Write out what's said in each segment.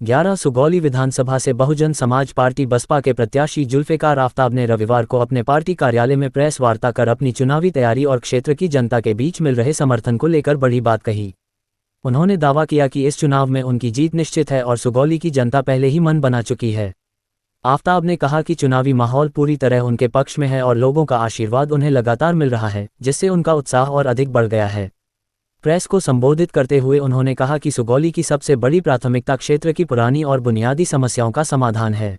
11 सुगौली विधानसभा से बहुजन समाज पार्टी बसपा के प्रत्याशी जुल्फिकार आफ्ताब ने रविवार को अपने पार्टी कार्यालय में प्रेस वार्ता कर अपनी चुनावी तैयारी और क्षेत्र की जनता के बीच मिल रहे समर्थन को लेकर बड़ी बात कही। उन्होंने दावा किया कि इस चुनाव में उनकी जीत निश्चित है और सुगौली की जनता पहले ही मन बना चुकी है। आफ्ताब ने कहा कि चुनावी माहौल पूरी तरह उनके पक्ष में है और लोगों का आशीर्वाद उन्हें लगातार मिल रहा है, जिससे उनका उत्साह और अधिक बढ़ गया है। प्रेस को संबोधित करते हुए उन्होंने कहा कि सुगौली की सबसे बड़ी प्राथमिकता क्षेत्र की पुरानी और बुनियादी समस्याओं का समाधान है।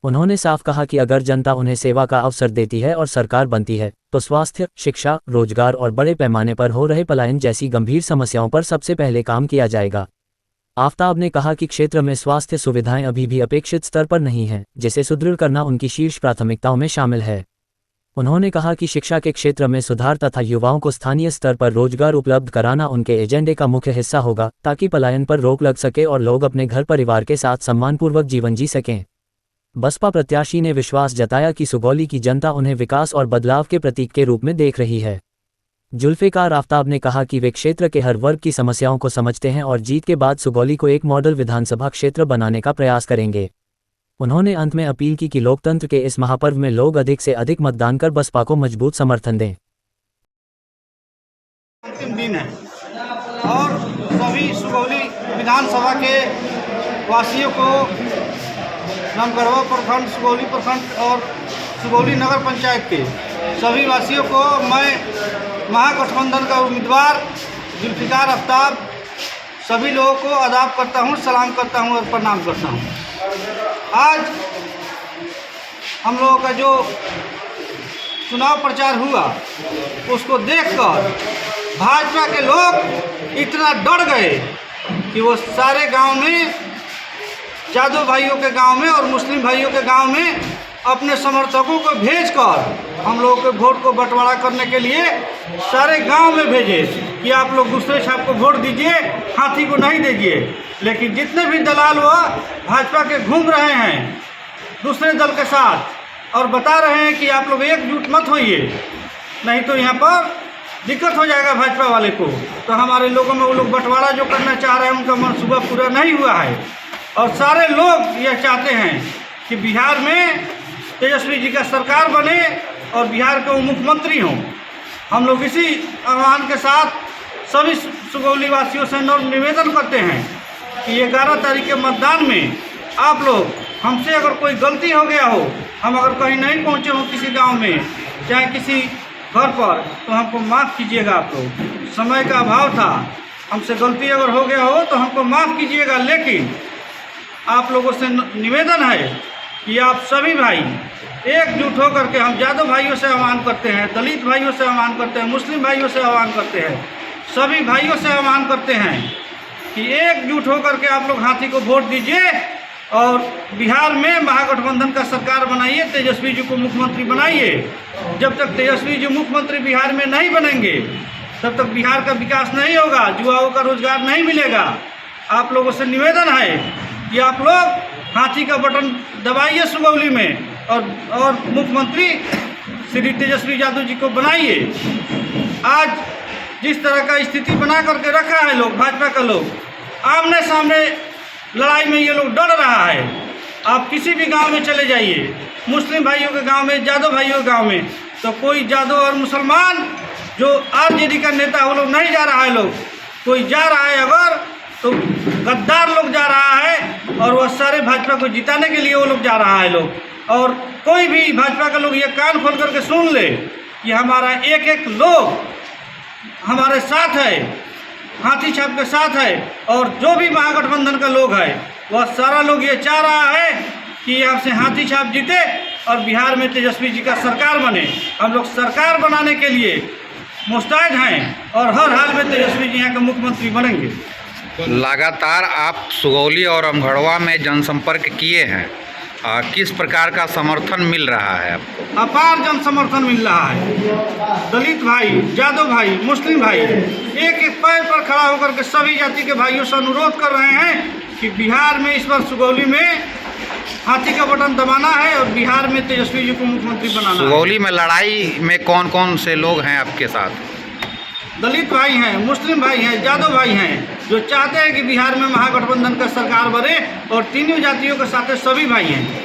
उन्होंने साफ कहा कि अगर जनता उन्हें सेवा का अवसर देती है और सरकार बनती है तो स्वास्थ्य, शिक्षा, रोजगार और बड़े पैमाने पर हो रहे पलायन जैसी गंभीर समस्याओं पर सबसे पहले काम किया जाएगा। आफ्ताब ने कहा कि क्षेत्र में स्वास्थ्य सुविधाएं अभी भी अपेक्षित स्तर पर नहीं हैं, जिसे सुदृढ़ करना उनकी शीर्ष प्राथमिकताओं में शामिल है। उन्होंने कहा कि शिक्षा के क्षेत्र में सुधार तथा युवाओं को स्थानीय स्तर पर रोजगार उपलब्ध कराना उनके एजेंडे का मुख्य हिस्सा होगा, ताकि पलायन पर रोक लग सके और लोग अपने घर परिवार के साथ सम्मानपूर्वक जीवन जी सकें। बसपा प्रत्याशी ने विश्वास जताया कि सुगौली की जनता उन्हें विकास और बदलाव के प्रतीक के रूप में देख रही है। जुल्फिकार आफ्ताब ने कहा कि वे क्षेत्र के हर वर्ग की समस्याओं को समझते हैं और जीत के बाद सुगौली को एक मॉडल विधानसभा क्षेत्र बनाने का प्रयास करेंगे। उन्होंने अंत में अपील की कि लोकतंत्र के इस महापर्व में लोग अधिक से अधिक मतदान कर बसपा को मजबूत समर्थन दें। अंतिम दिन है और सभी सुगौली विधानसभा के वासियों को, रामगढ़वा प्रखंड, सुगौली प्रखंड और सुगौली नगर पंचायत के सभी वासियों को मैं महागठबंधन का उम्मीदवार जुल्फिकार आफ्ताब सभी लोगों को आदाब करता हूँ, सलाम करता हूँ और प्रणाम करता हूँ। आज हम लोगों का जो चुनाव प्रचार हुआ उसको देखकर भाजपा के लोग इतना डर गए कि वो सारे गांव में, जादव भाइयों के गांव में और मुस्लिम भाइयों के गांव में अपने समर्थकों को भेजकर हम लोगों के वोट को बंटवारा करने के लिए सारे गांव में भेजे कि आप लोग दूसरे साहब को वोट दीजिए, हाथी को नहीं दीजिए। लेकिन जितने भी दलाल वो भाजपा के घूम रहे हैं दूसरे दल के साथ और बता रहे हैं कि आप लोग एकजुट मत होइए, नहीं तो यहाँ पर दिक्कत हो जाएगा भाजपा वाले को। तो हमारे लोगों में वो लोग बंटवारा जो करना चाह रहे हैं उनका मनसूबा पूरा नहीं हुआ है और सारे लोग यह चाहते हैं कि बिहार में तेजस्वी जी का सरकार बने और बिहार के मुख्यमंत्री हों। हम लोग इसी आह्वान के साथ सभी सुगौली वासियों से निवेदन करते हैं कि 11 तारीख के मतदान में आप लोग हमसे अगर कोई गलती हो गया हो, हम अगर कहीं नहीं पहुंचे हो किसी गांव में, चाहे किसी घर पर, तो हमको माफ़ कीजिएगा। आप लोग, समय का अभाव था, हमसे गलती अगर हो गया हो तो हमको माफ़ कीजिएगा। लेकिन आप लोगों से निवेदन है कि आप सभी भाई एकजुट होकर के, हम जादव भाइयों से आह्वान करते हैं, दलित भाइयों से आह्वान करते हैं, मुस्लिम भाइयों से आह्वान करते हैं, सभी भाइयों से आह्वान करते हैं कि एकजुट होकर के आप लोग हाथी को वोट दीजिए और बिहार में महागठबंधन का सरकार बनाइए, तेजस्वी जी को मुख्यमंत्री बनाइए। जब तक तेजस्वी जी मुख्यमंत्री बिहार में नहीं बनेंगे तब तक बिहार का विकास नहीं होगा, युवाओं का रोजगार नहीं मिलेगा। आप लोगों से निवेदन है कि आप लोग हाथी का बटन दबाइए सुगौली में और मुख्यमंत्री श्री तेजस्वी यादव जी को बनाइए। आज जिस तरह का स्थिति बना करके रखा है लोग, भाजपा का लोग, आमने सामने लड़ाई में ये लोग डर रहा है। आप किसी भी गांव में चले जाइए, मुस्लिम भाइयों के गांव में, जादव भाइयों के गांव में, तो कोई जादव और मुसलमान जो आरजेडी का नेता वो लोग नहीं जा रहा है, लोग कोई जा रहा है अगर तो गद्दार लोग जा रहा है और वह सारे भाजपा को जिताने के लिए वो लोग जा रहा है लोग। और कोई भी भाजपा का लोग ये कान खोल करके सुन ले कि हमारा एक एक लोग हमारे साथ है, हाथी छाप के साथ है। और जो भी महागठबंधन का लोग है वह सारा लोग ये चाह रहा है कि यहाँ से हाथी छाप जीते और बिहार में तेजस्वी जी का सरकार बने। हम लोग सरकार बनाने के लिए मुस्तैद हैं और हर हाल में तेजस्वी जी यहाँ के मुख्यमंत्री बनेंगे। लगातार आप सुगौली और अमगढ़वा में जनसंपर्क किए हैं, किस प्रकार का समर्थन मिल रहा है आपको? अपार जन समर्थन मिल रहा है। दलित भाई, जादव भाई, मुस्लिम भाई एक एक पैर पर खड़ा होकर के सभी जाति के भाइयों से अनुरोध कर रहे हैं कि बिहार में इस बार सुगौली में हाथी का बटन दबाना है और बिहार में तेजस्वी जी को मुख्यमंत्री बनाना है। सुगौली में लड़ाई में कौन कौन से लोग हैं आपके साथ? दलित भाई हैं, मुस्लिम भाई हैं, यादव भाई हैं, जो चाहते हैं कि बिहार में महागठबंधन का सरकार बने और तीनों जातियों के साथ सभी भाई हैं।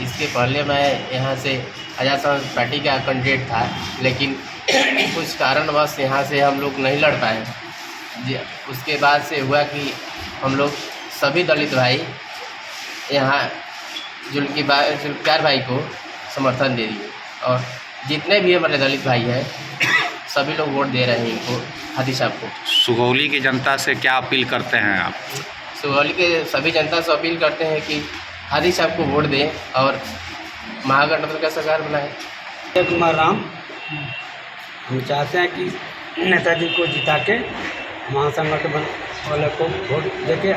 इसके पहले मैं यहाँ से आज़ाद समाज पार्टी का कैंडिडेट था, लेकिन कुछ कारणवश यहाँ से हम लोग नहीं लड़ पाए। उसके बाद से हुआ कि हम लोग सभी दलित भाई यहाँ जुल्फ़िकार भाई को समर्थन दे दिए और जितने भी हमारे दलित भाई हैं सभी लोग वोट दे रहे हैं इनको, हादी साहब को। सुगौली की जनता से क्या अपील करते हैं आप? सुगौली के सभी जनता से अपील करते हैं कि हादी साहब को वोट दें और महागठबंधन का सरकार बनाएं। कुमार राम, हम चाहते हैं कि नेताजी को जिता के महासंगठन वाले को वोट देके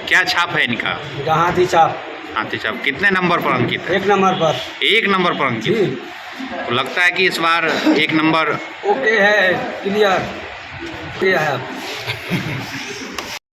क्या छाप है इनका? हाथी छाप। हाथी छाप। कितने नंबर पर अंकित है? 1 नंबर पर। 1 नंबर पर अंकित जी। तो लगता है कि इस बार 1 नंबर ओके है, क्लियर है।